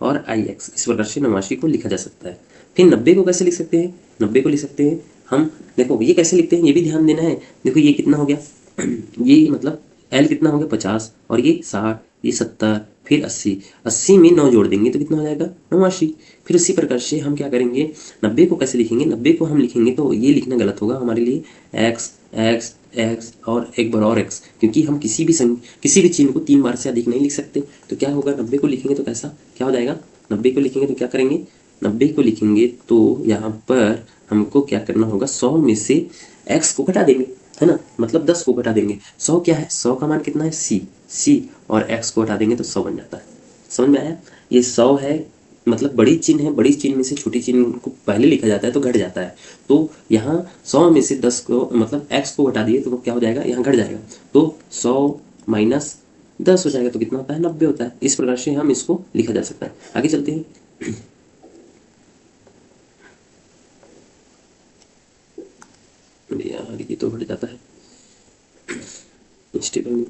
और आई एक्स, इस प्रकार से 89 को लिखा जा सकता है। फिर 90 को कैसे लिख सकते हैं, 90 को लिख सकते हैं हम, देखो ये कैसे लिखते हैं, ये भी ध्यान देना है। देखो ये कितना हो गया, ये मतलब एल कितना हो गया 50, और ये 60, ये 70, फिर 80, 80 में 9 जोड़ देंगे तो कितना हो जाएगा 89। फिर उसी प्रकार से हम क्या करेंगे, 90 को कैसे लिखेंगे, 90 को हम लिखेंगे तो ये लिखना गलत होगा हमारे लिए, एक्स एक्स एक्स और एक बार और एक्स, क्योंकि हम किसी भी चिन्ह को 3 बार से अधिक नहीं लिख सकते। तो क्या होगा, 90 को लिखेंगे तो कैसा क्या हो जाएगा, 90 को लिखेंगे तो क्या करेंगे, 90 को लिखेंगे तो यहाँ पर हमको क्या करना होगा, 100 में से एक्स को घटा देंगे, है ना, मतलब 10 को घटा देंगे। 100 क्या है, 100 का मान कितना है, सी, और एक्स को घटा देंगे तो 100 बन जाता है। समझ में आया, ये 100 है, मतलब बड़ी चिन्ह है, बड़ी चिन्ह में से छोटी चिन्ह को पहले लिखा जाता है तो घट जाता है। तो यहाँ 100 में से 10 को मतलब एक्स को घटा दिए तो क्या हो जाएगा, यहाँ घट जाएगा, तो 100 माइनस 10 हो जाएगा तो कितना होता है, 90 होता है। इस प्रकार से हम इसको लिखा जा सकता है। आगे चलते हैं। यार ये तो घट जाता है, स्टेबल नहीं।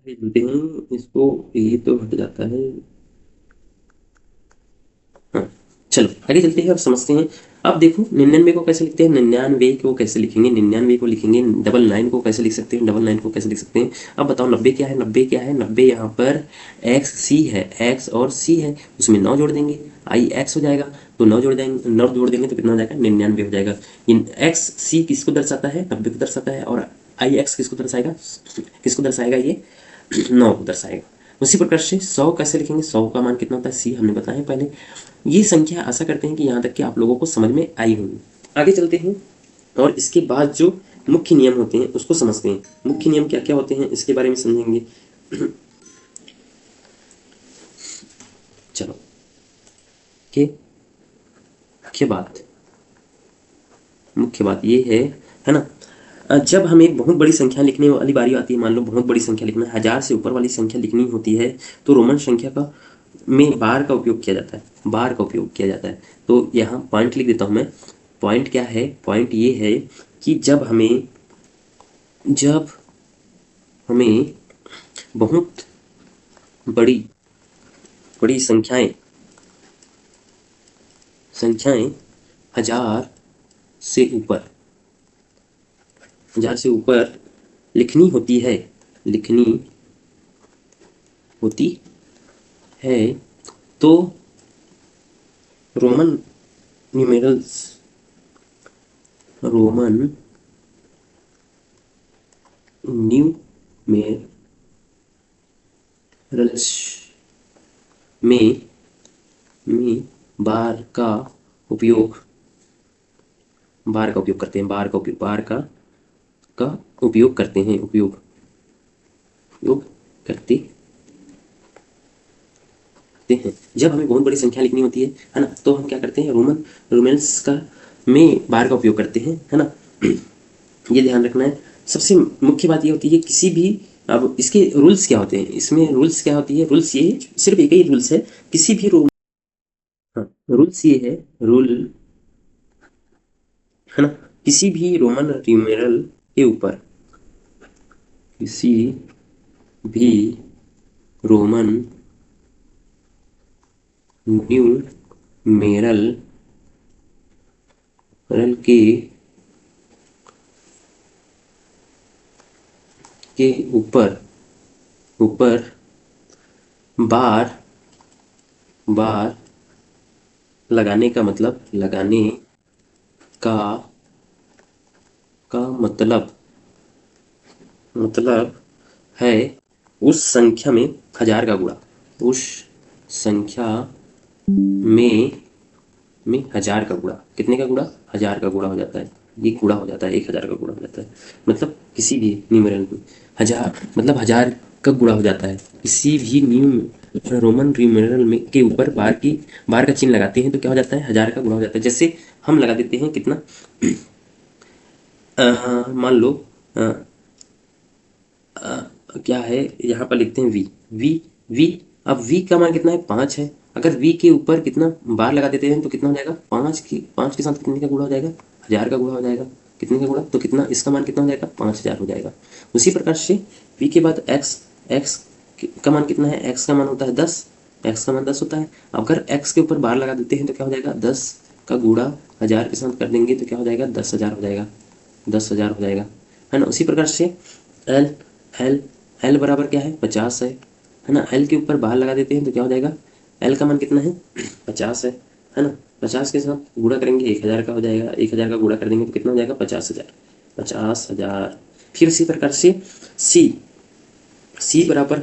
चलते हैं इसको, ये तो घट जाता है। हाँ, चलो आगे चलते हैं और समझते हैं। अब देखो 99 को कैसे लिखते हैं, 99 को कैसे लिखेंगे, 99 को लिखेंगे, 99 को कैसे लिख सकते हैं, 99 को कैसे लिख सकते हैं। अब बताओ 90 क्या है, 90 क्या है, 90 यहाँ पर एक्स सी है, एक्स और सी है, उसमें 9 जोड़ देंगे, आई एक्स हो जाएगा, तो 9 जोड़ देंगे, 9 जोड़ देंगे तो कितना हो जाएगा, 99 हो जाएगा। इन एक्स सी किसको दर्शाता है, 90 को दर्शाता है, और आई एक्स किसको दर्शाएगा, किसको दर्शाएगा, ये 9 को दर्शाएगा। उसी प्रकार से 100 कैसे लिखेंगे, 100 का मान कितना होता है, सी हमने बताया पहले। ये संख्या आशा करते हैं कि यहाँ तक कि आप लोगों को समझ में आई होगी। आगे चलते हैं और इसके बाद जो मुख्य नियम होते हैं उसको समझते हैं। मुख्य नियम क्या क्या होते हैं इसके बारे में समझेंगे। चलो के मुख्य बात ये है ना, जब हमें एक बहुत बड़ी संख्या लिखने वाली बारी आती है, मान लो बहुत बड़ी संख्या लिखना है, 1000 से ऊपर वाली संख्या लिखनी होती है, तो रोमन संख्या का में बार का उपयोग किया जाता है, बार का उपयोग किया जाता है। तो यहाँ पॉइंट लिख देता हूँ मैं। पॉइंट क्या है, पॉइंट ये है कि जब हमें बहुत बड़ी बड़ी संख्याएं हजार से ऊपर 1000 से ऊपर लिखनी होती है, लिखनी होती है, तो रोमन न्यूमेरल्स रोमन न्यूमेरल्स में उपयोग बार का उपयोग करते हैं, का उपयोग करते हैं, उपयोग करते हैं। जब हमें बहुत बड़ी संख्या लिखनी होती है ना, तो हम क्या करते हैं, रोमन न्यूमेरल्स का में बार का उपयोग करते हैं, है ना। ये ध्यान रखना है। सबसे मुख्य बात ये होती है किसी भी, अब इसके रूल्स क्या होते हैं, इसमें रूल्स क्या होती है, रूल्स ये सिर्फ एक ही रूल्स है, किसी भी हाँ, रूल्स ये है, रूल है ना, किसी भी रोमन न्यूमेरल के ऊपर, किसी भी रोमन न्यूमेरल के ऊपर बार बार लगाने का मतलब, का मतलब है उस संख्या में 1000 का गुणा, उस संख्या में 1000 का गुणा, कितने का गुणा, 1000 का गुणा हो जाता है, ये गुणा हो जाता है, 1000 का गुणा हो जाता है, मतलब किसी भी न्यूमेरल में 1000 मतलब 1000 का गुणा हो जाता है, किसी भी रोमन न्यूमेरल में के ऊपर बार का चिन्ह लगाते हैं तो क्या हो जाता है, 1000 का गुणा हो जाता है। जैसे हम लगा देते हैं कितना, मान लो क्या है, यहाँ पर लिखते हैं वी। अब वी का मान कितना है, 5 है। अगर वी के ऊपर कितना बार लगा देते हैं तो कितना हो जाएगा, 5 के साथ कितने का गुणा हो जाएगा, 1000 का गुणा हो जाएगा। कितने का गुणा, तो कितना, इसका मान कितना हो जाएगा, 5000 हो जाएगा। उसी प्रकार से वी के बाद एक्स का मान कितना है, एक्स का मान होता है 10, एक्स का मान 10 होता है। अगर एक्स के ऊपर बार लगा देते हैं तो क्या हो जाएगा, 10 का गुणा 1000 के साथ कर देंगे तो क्या हो जाएगा, 10,000 हो जाएगा, 10,000 हो जाएगा, है ना। उसी प्रकार से एल एल एल बराबर क्या है, 50 है, है ना। एल के ऊपर बाहर लगा देते हैं तो क्या हो जाएगा, एल का मान कितना है 50 है ना। 50 के साथ गुणा करेंगे 1000 का हो जाएगा, 1000 का गुणा कर देंगे तो कितना हो जाएगा 50,000, 50,000। फिर इसी प्रकार से सी, सी बराबर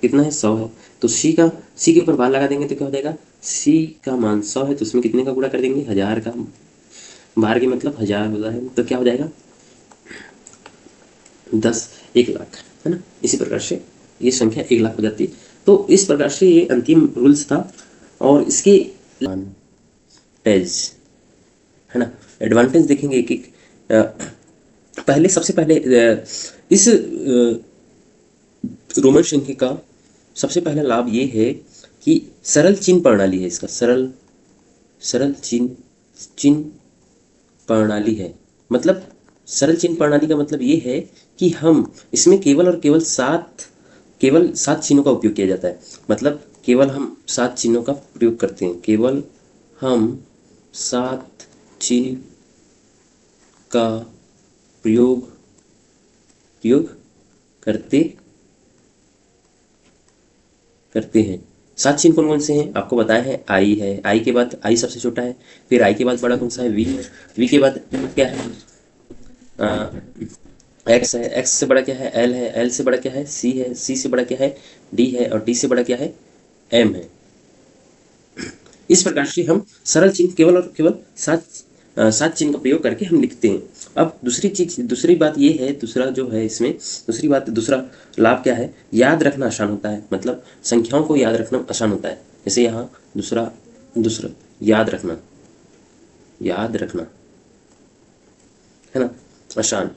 कितना है 100 है, तो सी के ऊपर बार लगा देंगे तो क्या हो जाएगा, सी का मान 100 है तो उसमें कितने का गुणा कर देंगे 1000 का, बार के मतलब 1000 होता है तो क्या हो जाएगा 10, 1 लाख, है ना। इसी प्रकार से ये संख्या 1 लाख हो जाती है। तो इस प्रकार से ये अंतिम रूल्स था। और इसके एडवांटेज, है ना, एडवांटेज देखेंगे एक एक। पहले सबसे पहले इस रोमन संख्या का सबसे पहला लाभ ये है कि सरल चिन्ह प्रणाली है इसका, सरल चिन्ह प्रणाली है। मतलब सरल चिन्ह प्रणाली का मतलब ये है कि हम इसमें केवल और केवल सात चिन्हों का उपयोग किया जाता है। मतलब केवल हम 7 चिन्हों का प्रयोग करते हैं, केवल हम 7 चिन्ह का प्रयोग करते हैं। 7 चिन्ह कौन कौन से हैं आपको बताया है, आई है, आई के बाद आई सबसे छोटा है, फिर आई के बाद बड़ा कौन सा है, वी है, वी के बाद क्या है एक्स है, एक्स से बड़ा क्या है, एल है, एल से बड़ा क्या है, सी है, सी से बड़ा क्या है, डी है, और डी से बड़ा क्या है, एम है। इस प्रकार से हम सरल चिन्ह केवल और केवल 7 चिन्ह का प्रयोग करके हम लिखते हैं। अब दूसरी बात ये है, दूसरा जो है इसमें दूसरा लाभ क्या है, याद रखना आसान होता है। मतलब संख्याओं को याद रखना आसान होता है। जैसे यहाँ दूसरा याद रखना है ना, आसान,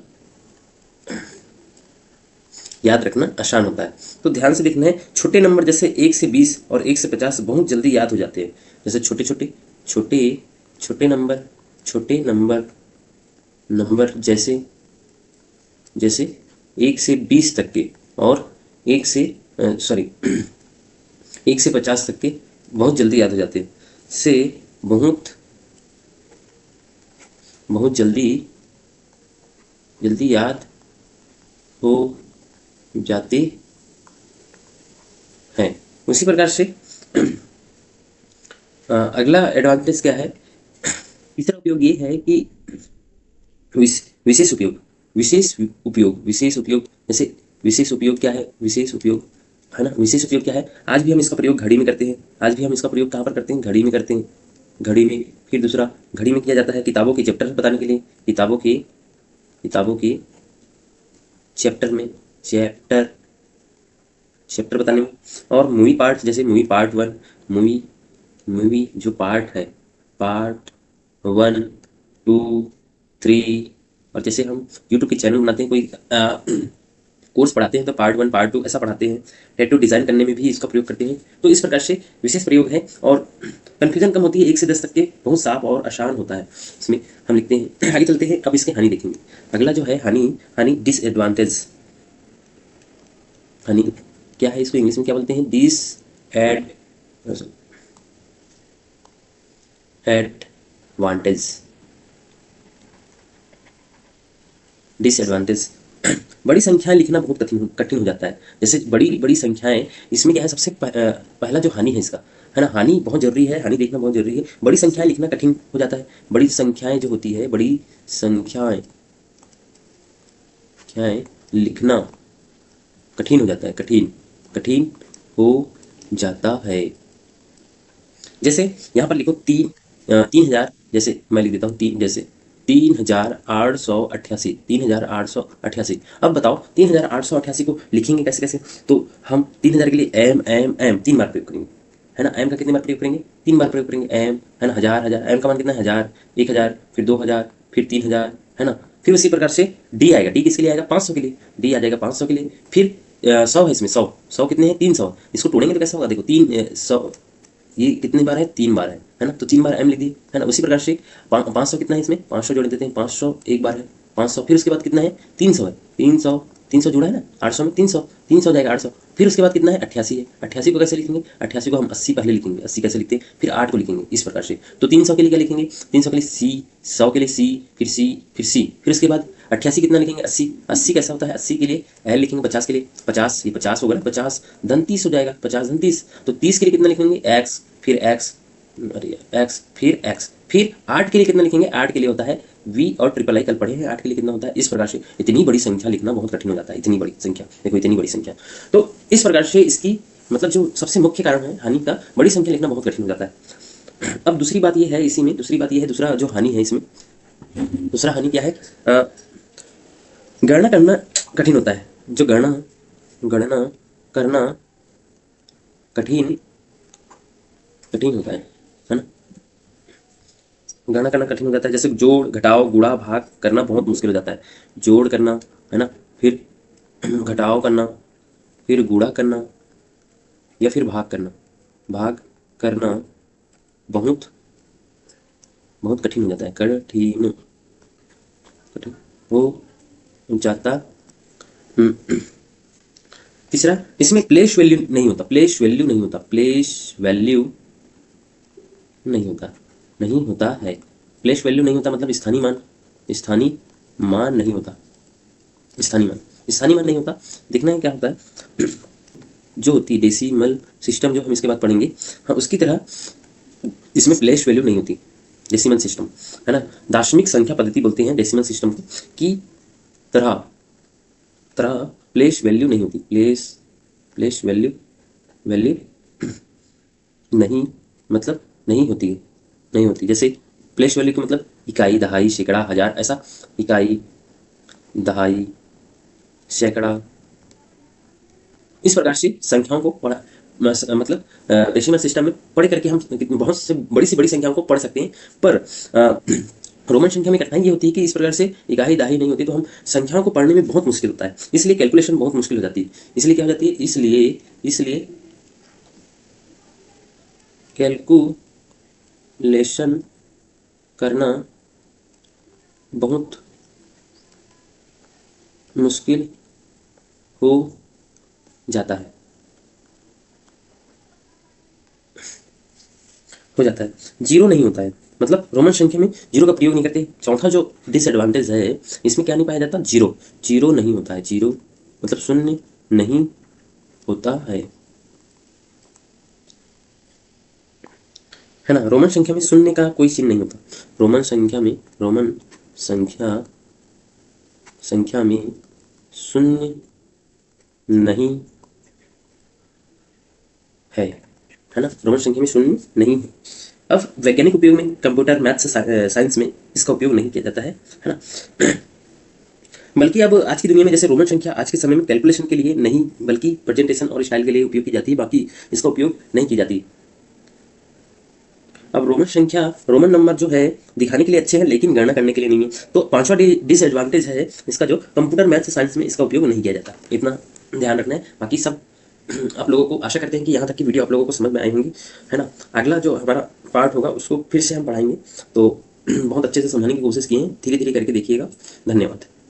याद रखना आसान होता है। तो ध्यान से देखना है, छोटे नंबर जैसे 1 से 20 और 1 से 50 बहुत जल्दी याद हो जाते हैं। जैसे छोटे नंबर जैसे 1 से 20 तक के और 1 से 50 तक के बहुत जल्दी याद हो जाते हैं। से बहुत जल्दी याद हो जाते हैं। उसी प्रकार से अगला एडवांटेज क्या है, तीसरा उपयोग ये है कि विशेष उपयोग। जैसे विशेष उपयोग क्या है, विशेष उपयोग क्या है, आज भी हम इसका प्रयोग घड़ी में करते हैं। आज भी हम इसका प्रयोग कहाँ पर करते हैं, घड़ी में करते हैं, घड़ी में। फिर दूसरा घड़ी में किया जाता है किताबों के चैप्टर बताने के लिए, किताबों के चैप्टर बताने में। और मूवी पार्ट, जैसे मूवी पार्ट 1, मूवी जो पार्ट है, पार्ट 1, 2, 3। और जैसे हम यूट्यूब के चैनल बनाते हैं, कोई कोर्स पढ़ाते हैं तो पार्ट 1, पार्ट 2 ऐसा पढ़ाते हैं। टैटू डिज़ाइन करने में भी इसका प्रयोग करते हैं। तो इस प्रकार से विशेष प्रयोग है और कन्फ्यूजन कम होती है। 1 से 10 तक के बहुत साफ और आसान होता है इसमें हम लिखते हैं। आगे चलते हैं, अब इसके हानि देखेंगे। अगला जो है हानि डिसएडवांटेज। हानि क्या है, इसको इंग्लिश में क्या बोलते हैं, डिसएडवांटेज। बड़ी संख्याएं लिखना बहुत कठिन हो जाता है। जैसे बड़ी संख्याएं, इसमें क्या है, सबसे पहला जो हानि है इसका, है ना, हानि बहुत जरूरी है, हानि देखना बहुत जरूरी है। बड़ी संख्याएं लिखना कठिन हो जाता है। बड़ी संख्याएं जो होती है, बड़ी संख्याएं लिखना कठिन हो जाता है, कठिन हो जाता है। जैसे यहाँ पर लिखो 3000, जैसे मैं लिख देता हूँ 3888। अब बताओ 3888 को लिखेंगे कैसे। तो हम 3000 के लिए एम 3 बार प्रयोग करेंगे, है ना। एम का कितनी बार प्रयोग करेंगे, 3 बार प्रयोग करेंगे एम, है ना। 1000 एम का मान कितना है, 1000, 1000, फिर 2000, फिर 3000, है ना। फिर उसी प्रकार से डी आएगा, डी किसके लिए आएगा, 500 के लिए, डी आ जाएगा 500 के लिए। फिर 100 है इसमें, 100 कितने हैं, 300। इसको तोड़ेंगे तो कैसा होगा, देखो 100 ये कितनी बार है, 3 बार है ना। तो 3 बार एम लिख दी, है ना। उसी प्रकार से 500 कितना है इसमें, 500 जोड़ देते हैं, 500 एक बार है, 500। फिर उसके बाद कितना है, 300 है, 300 जुड़ा है ना, 800 में 300 जाएगा 800। फिर उसके बाद कितना है, 88 है। 88 को कैसे लिखेंगे, 88 को हम 80 पहले लिखेंगे, 80 कैसे लिखते हैं, फिर 8 को लिखेंगे इस प्रकार से। तो 300 के लिए क्या लिखेंगे, 300 के लिए सी, 100 के लिए सी, फिर सी, फिर सी, फिर उसके बाद 88 कितना लिखेंगे 80, 80 कैसा होता है 80 के लिए L लिखेंगे 50 के लिए 50, ये 50 होगा ना 50 धन 30 हो जाएगा 50 धन 30, तो 30 के लिए कितना लिखेंगे x फिर x, अरे x फिर x, फिर 8 के लिए कितना लिखेंगे 8 के लिए होता है v और ट्रिपल आई कल पढ़े हैं 8 के लिए कितना होता है। इस प्रकार से इतनी बड़ी संख्या लिखना बहुत कठिन हो जाता है, इतनी बड़ी संख्या देखो इतनी बड़ी संख्या, तो इस प्रकार से इसकी मतलब जो सबसे मुख्य कारण है हानि का, बड़ी संख्या लिखना बहुत कठिन हो जाता है। अब दूसरी बात ये है इसी में, दूसरी बात ये है, दूसरा जो हानि है इसमें, दूसरा हानि क्या है, गणना करना कठिन होता है। जो गणना करना कठिन होता है ना, गणना करना कठिन हो जाता है। जैसे जोड़ घटाव गुणा भाग करना बहुत मुश्किल हो जाता है, जोड़ करना है ना, फिर घटाव करना, फिर गुणा करना या फिर भाग करना बहुत कठिन हो जाता है, कठिन हो जाता। तीसरा, इसमें प्लेस वैल्यू नहीं होता, प्लेस वैल्यू नहीं होता, प्लेस वैल्यू नहीं होता है। प्लेस वैल्यू नहीं होता मतलब स्थानीय मान नहीं होता, स्थानीय मान नहीं होता। देखना है क्या होता है, जो होती है डेसिमल सिस्टम जो हम इसके बाद पढ़ेंगे, हाँ उसकी तरह इसमें प्लेस वैल्यू नहीं होती, डेसिमल सिस्टम है ना, दार्शनिक संख्या पद्धति बोलते हैं डेसिमल सिस्टम को, की तरह प्लेस वैल्यू नहीं होती, प्लेस वैल्यू नहीं मतलब नहीं होती। जैसे प्लेस वैल्यू का मतलब इकाई, दहाई, सैकड़ा, हजार, ऐसा इकाई, दहाई, सैकड़ा, इस प्रकार से संख्याओं को पढ़ा मतलब डेसिमल सिस्टम में पढ़ करके हम बहुत से बड़ी संख्याओं को पढ़ सकते हैं। पर रोमन संख्या में कठिनाई ये होती है कि इस प्रकार से इकाई दाही नहीं होती, तो हम संख्याओं को पढ़ने में बहुत मुश्किल होता है, इसलिए कैलकुलेशन बहुत मुश्किल हो जाती है। इसलिए क्या हो जाती है, इसलिए कैलकुलेशन करना बहुत मुश्किल हो जाता है, जीरो नहीं होता है, मतलब रोमन संख्या में जीरो का प्रयोग नहीं करते। चौथा जो डिसएडवांटेज है इसमें क्या नहीं पाया जाता, जीरो नहीं होता है, जीरो मतलब शून्य नहीं होता है ना। रोमन संख्या में शून्य का कोई चिन्ह नहीं होता, रोमन संख्या में शून्य नहीं है ना, रोमन संख्या में शून्य नहीं है। अब वैज्ञानिक उपयोग में, कंप्यूटर, मैथ्स, साइंस में इसका उपयोग नहीं किया जाता है ना। बल्कि अब आज की दुनिया में जैसे रोमन संख्या आज के समय में कैलकुलेशन के लिए नहीं बल्कि प्रेजेंटेशन और स्टाइल के लिए उपयोग की जाती है, बाकी इसका उपयोग नहीं की जाती। अब रोमन नंबर जो है दिखाने के लिए अच्छे हैं लेकिन गणना करने के लिए नहीं है। तो पांचवा डिसएडवांटेज है इसका, जो कंप्यूटर, मैथ्स, साइंस में इसका उपयोग नहीं किया जाता, इतना ध्यान रखना है। बाकी सब आप लोगों को आशा करते हैं कि यहाँ तक की वीडियो आप लोगों को समझ में आई होंगी, है ना। अगला जो हमारा पार्ट होगा उसको फिर से हम पढ़ाएंगे, तो बहुत अच्छे से समझाने की कोशिश की है, धीरे धीरे करके देखिएगा। धन्यवाद।